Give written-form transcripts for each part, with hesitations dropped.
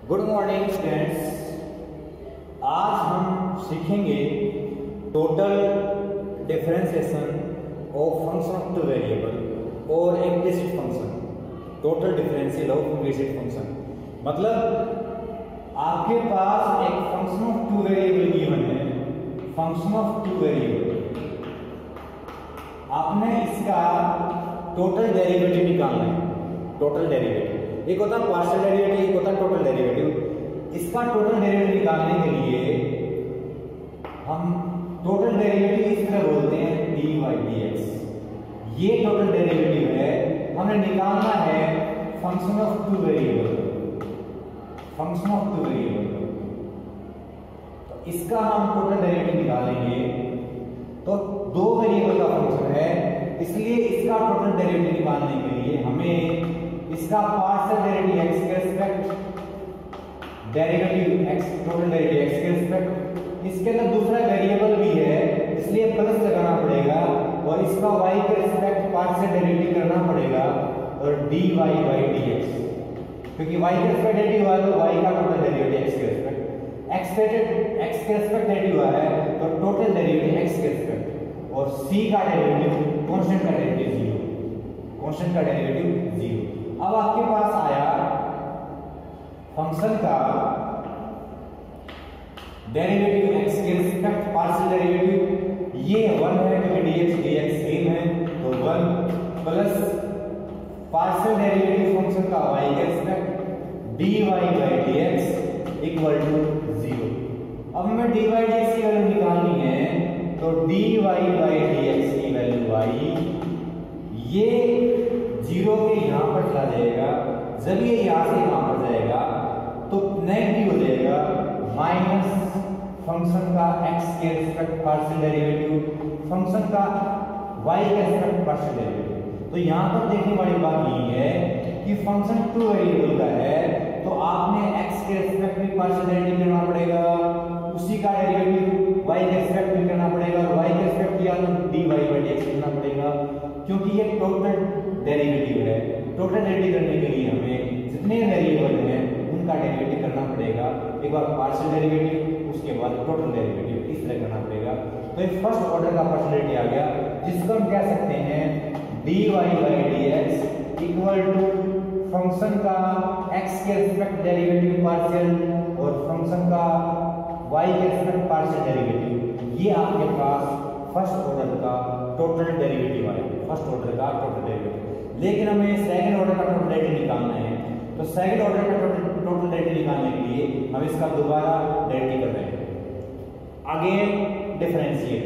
Good morning students. आज हम सीखेंगे total differentiation of function of two variable और implicit function. Total differential of implicit function मतलब आपके पास एक function of two variable given है। फंक्शन ऑफ टू वेरिएबल, आपने इसका टोटल डेरिवेटिव निकालना है। टोटल डेरिवेटिव एक होता है पार्शियल डेरिवेटिव, एक होता है टोटल डेरिवेटिव। इसका टोटल डेरिवेटिव निकालने के लिए हम टोटल डेरिवेटिव इस तरह बोलते हैं dy dx। ये टोटल डेरिवेटिव है, हमें निकालना है function of two variable. Function of two variable, तो इसका हम टोटल डेरिवेटिव निकालेंगे। तो दो वेरिएबल का फंक्शन है, इसलिए इसका टोटल डेरिवेटिव निकालने के लिए हमें इसका पार्शियल डेरिवेटिव x के respect, derivative x total derivative x के रिस्पेक्ट, इसके अंदर दूसरा वेरिएबल भी है इसलिए प्लस लगाना पड़ेगा, और इसका y के रिस्पेक्ट पार्शियल डेरिवेटिव करना पड़ेगा और dy dx, क्योंकि y के रिस्पेक्ट डेरिवेटिव है तो y का टोटल डेरिवेटिव x के रिस्पेक्ट, x के रिस्पेक्ट डेरिवेटिव है तो टोटल डेरिवेटिव x के रिस्पेक्ट, और c का डेरिवेटिव कांस्टेंट का डेरिवेटिव 0, कांस्टेंट का डेरिवेटिव 0। अब आपके पास आया फंक्शन का डेरिवेटिव x के रिस्पेक्ट पार्शियल डेरिवेटिव, ये 1 है क्योंकि dx सेम है, तो 1 प्लस पार्शियल डेरिवेटिव फंक्शन का y के respect dy dx equal to 0। अब हमें dy dx की वैल्यू निकालनी है, तो dy dx की वैल्यू y, ये 0 के यहाँ पर चला जाएगा, जब ये यहाँ से यहाँ पर जाएगा तो नेगेटिव हो जाएगा, माइनस फंक्शन का x के रिस्पेक्ट पार्शियल डेरिवेटिव, फंक्शन का y के रिस्पेक्ट पार्शियल डेरिवेटिव। तो यहाँ पर देखने वाली बात ये है कि फंक्शन टू वेरिएबल का है तो आपने x के रिस्पेक्ट में पार्शियल डेरिवेटिव करना पड़ेगा, उसी का डेरिवेटिव y के रिस्पेक्ट में करना पड़ेगा, और y के रिस्पेक्ट किया तो dy dx करना पड़ेगा, क्योंकि ये टोटल डेरिवेटिव है। टोटल डेरिवेटिव करने के लिए हमें जितने वेरिएबल हैं उनका डेरिवेटिव करना पड़ेगा। एक बार पार्शियल डेरिवेटिव, उसके बाद टोटल डेरिवेटिव, इस तरह करना पड़ेगा। तो एक फर्स्ट ऑर्डर का पार्शियल डेरिवेटिव आ गया, जिसको हम कह सकते हैं dy dx equal to function का x के रिस्पेक्ट डेरिवेटिव पार्शियल और फंक्शन का y के रिस्पेक्ट पार्शियल डेरिवेटिव। ये आपके पास फर्स्ट ऑर्डर का टोटल डेरिवेटिव आया, फर्स्ट ऑर्डर का टोटल डेरिवेटिव। लेकिन हमें सेकंड ऑर्डर का टोटल डेरिवेटिव निकालना है, तो सेकंड ऑर्डर का टोटल डेरिवेटिव निकालने के लिए हम इसका दोबारा डेरिवेटिव कर रहे हैं। अगेन डिफरेंशिएट,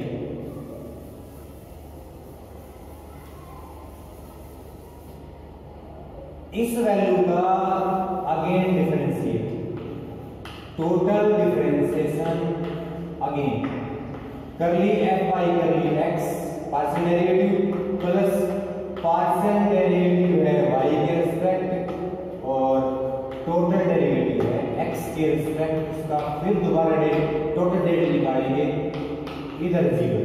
इस वैल्यू का again differentiate, total differentiation again करली f by करली x partial derivative plus partial derivative है y के रिस्पेक्ट और टोटल डेरिवेटिव है x के रिस्पेक्ट, इसका फिर दोबारा टोटल डेरिवेटिव निकालेंगे, इधर 0।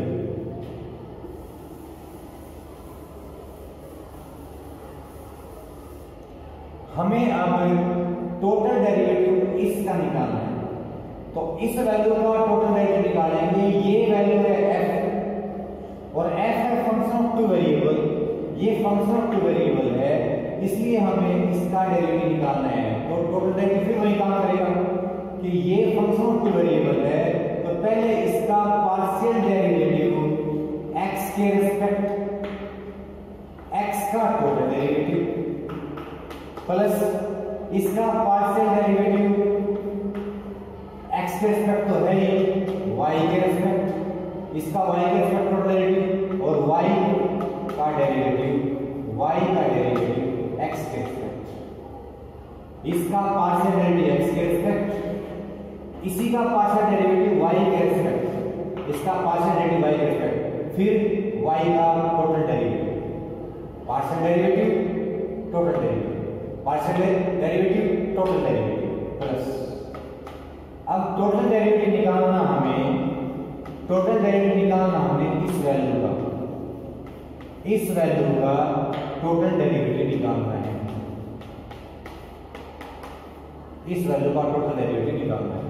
हमें अब टोटल डेरिवेटिव इसका निकालना है, तो इस वैल्यू का टोटल डेरिवेटिव निकालेंगे। ये वैल्यू है f और f है फंक्शन ऑफ टू वेरिएबल, ये फंक्शन ऑफ टू वेरिएबल है, इसलिए हमें इसका डेरिवेटिव निकालना है। तो टोटल डेरिवेटिव फिर वही काम करेगा कि ये फंक्शन ऑफ टू वेरिएबल है, तो पहले इसका पार्शियल डेरिवेटिव x के रिस्पेक्ट x का टोटल डेरिवेटिव प्लस इसका पार्शियल डेरिवेटिव x के रिस्पेक्ट तो है ही, y के रिस्पेक्ट, इसका y के रिस्पेक्ट टोटल डेरिवेटिव और y का डेरिवेटिव x के रिस्पेक्ट, इसका पार्शियल डेरिवेटिव x के रिस्पेक्ट, इसी का पार्शियल डेरिवेटिव y के रिस्पेक्ट, इसका पार्शियल डेरिवेटिव y के रिस्पेक्ट, फिर y का total derivative, partial derivative total derivative, partial derivative total derivative plus, अब टोटल डेरिवेटिव निकालना हमें, टोटल डेरिवेटिव निकालना हमें इस वैल्यू का, इस वैल्यू का टोटल डेरिवेटिव निकालना है। इस वैल्यू का टोटल डेरिवेटिव निकालना है।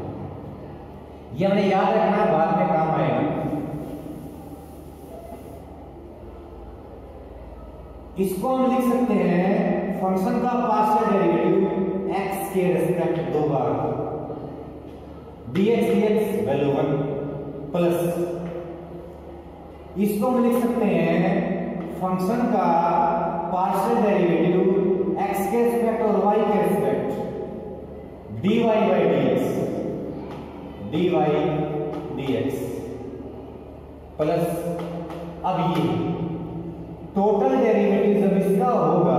ये हमें याद रखना है, बाद में काम आएगा। इसको हम लिख सकते हैं फंक्शन का पार्शियल डेरिवेटिव x के रेस्पेक्ट दो बार dx dx वैल्यू 1 प्लस इसको हम लिख सकते हैं फंक्शन का पार्शियल डेरिवेटिव x के रेस्पेक्ट और y के रेस्पेक्ट dy dx प्लस अब ये टोटल डेरिवेटिव जब इसका होगा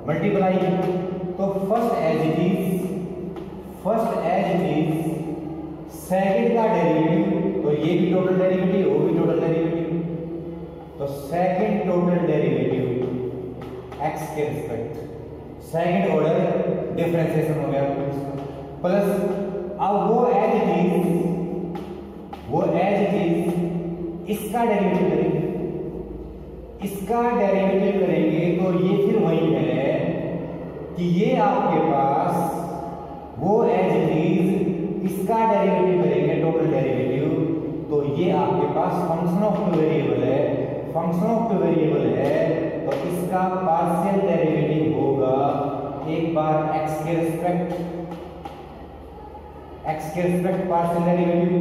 मल्टीप्लाई, तो first as it is second का डेरिवेटिव, तो ये भी टोटल डेरिवेटिव, वो भी टोटल डेरिवेटिव, तो सेकंड टोटल डेरिवेटिव x के रिस्पेक्ट सेकंड ऑर्डर डिफरेंशिएशन हो गया प्लस अब वो एज इट इज इसका डेरिवेटिव करेंगे, तो ये फिर वही है कि ये आपके पास वो एज इट इज इसका डेरिवेटिव करेंगे टोटल डेरिवेटिव, तो ये आपके पास फंक्शन ऑफ टू वेरिएबल है, तो इसका पार्शियल डेरिवेटिव होगा एक बार x के रिस्पेक्ट पार्शियल डेरिवेटिव,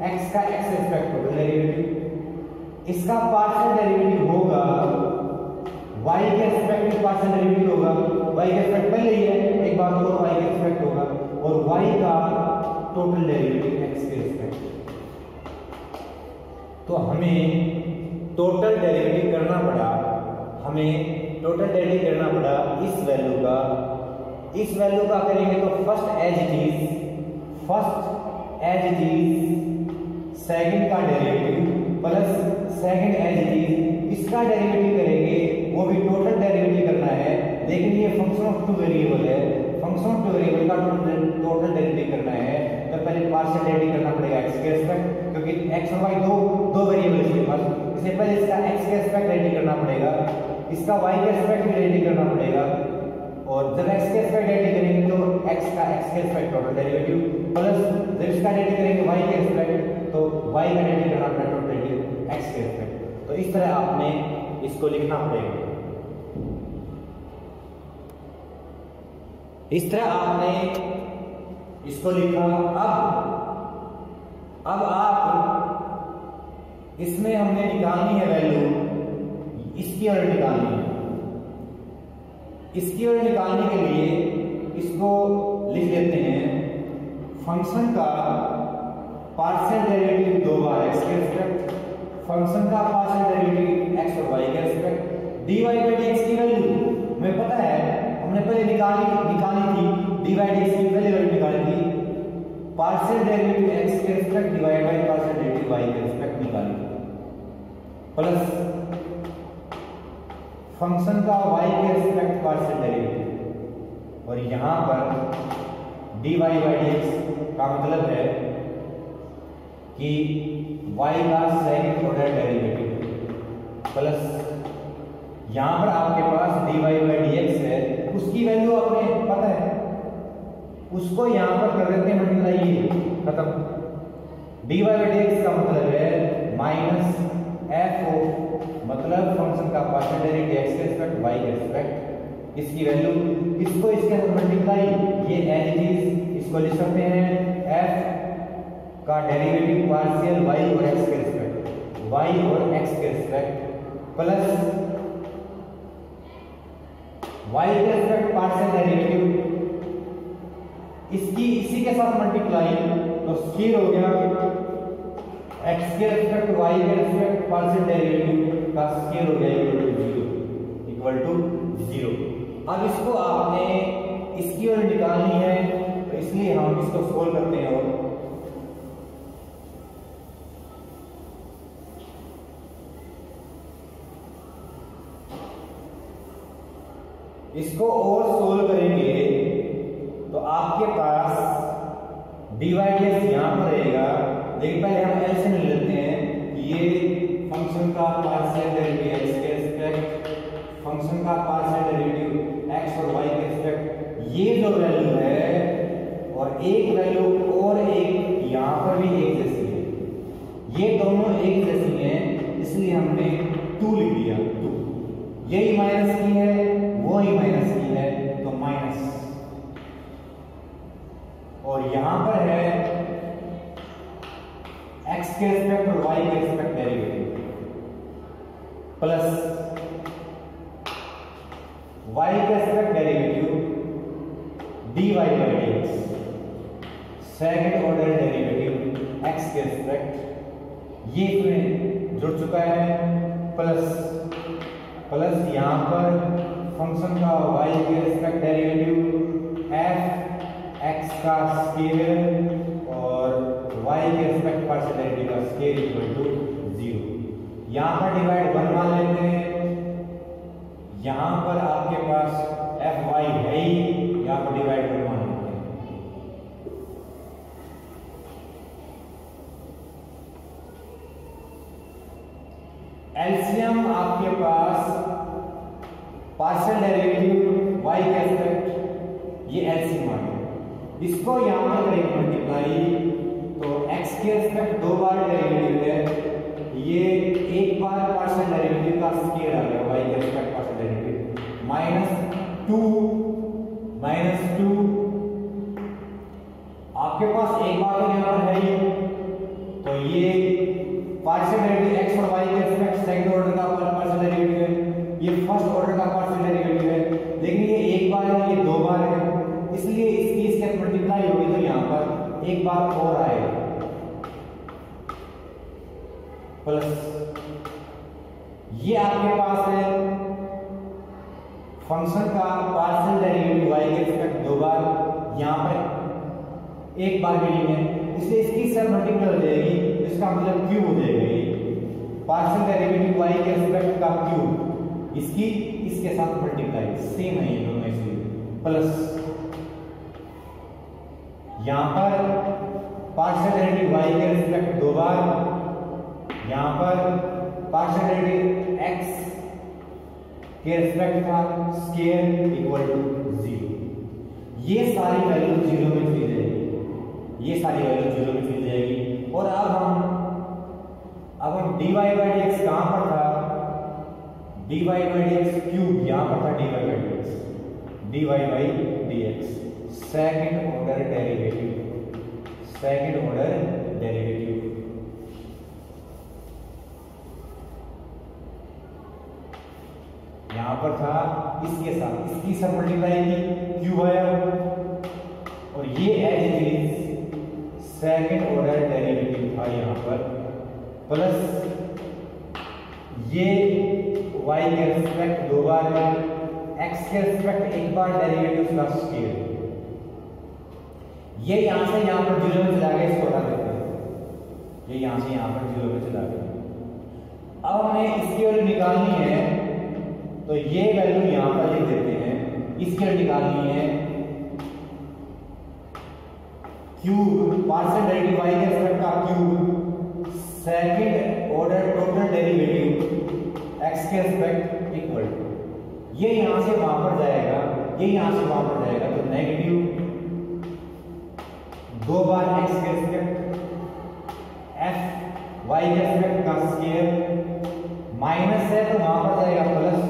x का x के रिस्पेक्ट टोटल डेरिवेटिव, इसका पार्शियल डेरिवेटिव होगा y के रिस्पेक्ट पार्शियल डेरिवेटिव होगा, y के रिस्पेक्ट पहले ही है, एक बार और y के रिस्पेक्ट होगा, और y का टोटल डेरिवेटिव x के रिस्पेक्ट। तो हमें टोटल डेरिवेटिव करना पड़ा इस वैल्यू का करेंगे, तो first as it is second का derivative plus second as it is इसका डेरिवेटिव करेंगे, वो भी टोटल डेरिवेटिव करना है, लेकिन ये फंक्शन ऑफ टू वेरिएबल है, फंक्शन ऑफ टू वेरिएबल का टोटल डेरिवेटिव करना है, तो पहले पार्शियल डेरिवेटिव करना पड़ेगा x के रिस्पेक्ट, क्योंकि x और y दो वेरिएबल है इसके पास, इसलिए पहले इसका x के रिस्पेक्ट डेरिवेटिव करना पड़ेगा, इसका y के रिस्पेक्ट डेरिवेटिव करना पड़ेगा, और जब x के रिस्पेक्ट डेरिवेटिव करेंगे तो x के रिस्पेक्ट टोटल डेरिवेटिव प्लस जब इसका डेरिवेटिव करेंगे y के रिस्पेक्ट, तो y का डेरिवेटिव करना पड़ेगा टोटल डेरिवेटिव x के रिस्पेक्ट। तो इस तरह आपने इसको लिखना पड़ेगा, इस तरह आपने इसको लिखा। अब आप इसमें हमने निकालनी है वैल्यू, इसकी और निकालनी है, इसकी और निकालने के लिए इसको लिख लेते हैं फंक्शन का पार्शियल डेरिवेटिव दो बार x के रिस्पेक्ट, फंक्शन का पार्शियल डेरिवेटिव x और y के रिस्पेक्ट, dy dx की वैल्यू हमें पता है, हमने पहले निकाली थी, dy dx की पहले वैल्यू निकाली थी, पार्शियल डेरिवेटिव x के respect divide by partial derivative y के रिस्पेक्ट निकाली थी, प्लस फंक्शन का y के रिस्पेक्ट पार्शियल डेरिवेटिव, और यहां पर dy dx का मतलब है कि y का सेकंड ऑर्डर डेरिवेटिव, प्लस यहां पर आपके पास dy dx है, उसकी वैल्यू आपने पता है, उसको यहां पर कर देते हैं मल्टीप्लाई, खत्म। dy dx का मतलब है माइनस f, मतलब फंक्शन का पार्शियल डेरिवेटिव x के रिस्पेक्ट y के रिस्पेक्ट, इसकी वैल्यू, इसको इसके साथ मल्टीप्लाई, ये एज इट इज इसको लिख सकते हैं f का डेरिवेटिव पार्शियल y और x के रिस्पेक्ट, प्लस y के रिस्पेक्ट पार्शियल डेरिवेटिव, इसी के साथ मल्टीप्लाई, तो स्क्वायर हो गया x के रिस्पेक्ट y के रिस्पेक्ट पार्शियल डेरिवेटिव का स्क्वायर हो गया इक्वल टू 0। अब इसको आपने इसकी ओर निकालनी है, तो इसलिए हम इसको सोल्व करते हैं, और इसको और सोल्व करेंगे तो आपके पास dy dx यहां पर रहेगा, लेकिन पहले हम एलसीएम ले लेते हैं, ये फंक्शन का पार्शियल डेरिवेटिव x के रिस्पेक्ट, फंक्शन का पार्शियल डेरिवेटिव x और y के रिस्पेक्ट, ये जो वैल्यू है एक वैल्यू और एक यहाँ पर भी एक जैसी है, ये दोनों एक जैसी हैं, इसलिए हमने 2 लिख दिया। 2 यही माइनस की है, वो ही माइनस की है, तो माइनस। और यहां पर है x के रिस्पेक्ट और y के रिस्पेक्ट डेरिवेटिव प्लस y के respect derivative dy by dx, second order derivative x के रिस्पेक्ट, ये इसमें जुड़ चुका है, प्लस यहां पर फंक्शन का y के रिस्पेक्ट डेरिवेटिव f x का स्केयर और y के रिस्पेक्ट पार्शियल डेरिवेटिव का स्केयर इक्वल टू 0। यहां पर डिवाइड 1 मान लेते हैं, यहां पर आपके पास fy है ही, यहां पर डिवाइड 1 मान लेते हैं। एलसीएम आपके पास पार्शियल डेरिवेटिव y के रिस्पेक्ट, ये एलसीएम आ गया, इसको यहां पर करेंगे मल्टीप्लाई, तो x के रिस्पेक्ट 2 बार डेरिवेटिव है, ये एक बार पार्शियल डेरिवेटिव का स्केयर आ गया y के रिस्पेक्ट पार्शियल डेरिवेटिव -2 आपके पास एक बार तो यहां पर है ही, तो ये पार्शियल डेरिवेटिव x और y के रिस्पेक्ट सेकंड ऑर्डर का पार्शियल डेरिवेटिव है, ये फर्स्ट ऑर्डर का पार्शियल डेरिवेटिव है, लेकिन ये एक बार है, ये 2 बार है, इसलिए इसकी इसके मल्टीप्लाई होगी तो यहां पर एक बार और आएगा, प्लस ये आपके पास है फंक्शन का पार्शियल डेरिवेटिव y के रिस्पेक्ट 2 बार, यहां पर एक बार भी नहीं है, इसलिए इसकी सब मल्टीप्लाई हो जाएगी, इसका मतलब क्यूब हो जाएगा, ये पार्शियल डेरिवेटिव y के रिस्पेक्ट का क्यूब, इसकी इसके साथ मल्टीप्लाई सेम है ये दोनों, इसलिए प्लस यहां पर पार्शियल डेरिवेटिव y के रिस्पेक्ट 2 बार, यहां पर पार्शियल डेरिवेटिव x के रिस्पेक्ट का स्केयर इक्वल टू 0। ये सारी वैल्यू 0 में चली जाएगी, ये सारी वैल्यू 0 में चली जाएगी। और अब हम dy by dx कहां पर था, dy by dx क्यूब यहां पर था, dy by dx second order derivative यहां पर था, इसके साथ इसकी सब मल्टीप्लाई की, क्यूब आया, और ये as it is second order derivative था यहां पर, प्लस ये y के रिस्पेक्ट 2 बार, x के रिस्पेक्ट 1 बार डेरिवेटिव का स्केयर, ये यहां से यहां पर 0 में चला गया, इसको हटा देते हैं, ये यहां से यहां पर 0 में चला गया। अब हमें इसकी वैल्यू निकालनी है, तो ये वैल्यू यहां पर लिख देते हैं, इसकी वैल्यू निकालनी है क्यूब पार्शियल डेरिवेटिव y के रिस्पेक्ट का cube second order total derivative x के रिस्पेक्ट इक्वल टू, ये यहां से वहां पर जाएगा, ये यहां से वहां पर जाएगा, तो नेगेटिव 2 बार x के रिस्पेक्ट f y के रिस्पेक्ट का स्केयर, माइनस है तो वहां पर जाएगा प्लस,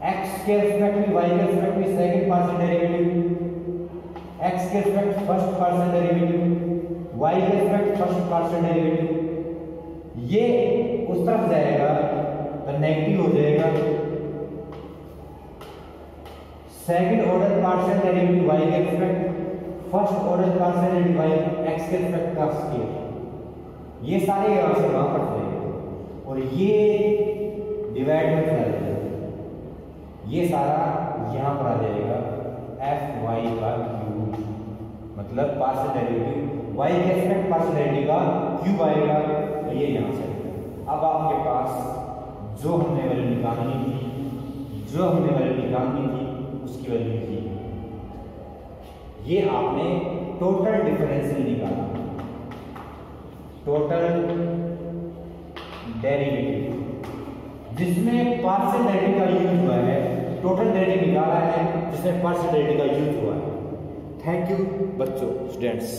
x के रिस्पेक्ट में y के रिस्पेक्ट में सेकंड पार्शियल डेरिवेटिव, x के respect first partial derivative, y के रिस्पेक्ट फर्स्ट पार्शियल डेरिवेटिव, ये उस तरफ जाएगा तो नेगेटिव हो जाएगा, second order partial derivative y के respect first order partial derivative y x के रिस्पेक्ट का स्केयर, ये सारे यहां से वहां पर जाएंगे, और ये डिवाइड में चला जाएगा, ये सारा यहां पर आ जाएगा एफ वाई का क्यूब, मतलब पार्शियल डेरिवेटिव y के रिस्पेक्ट पार्शियल डेरिवेटिव का क्यूब आएगा, तो ये यहां से। अब आपके पास जो हमने वैल्यू निकालनी थी उसकी वैल्यू थी, ये आपने टोटल डिफरेंशियल निकाला, टोटल डेरिवेटिव जिसमें पार्शियल डेरिवेटिव का यूज हुआ है, टोटल डेरिवेटिव निकाला है जिसमें पार्शियल डेरिवेटिव का यूज हुआ है, थैंक यू बच्चों, स्टूडेंट्स।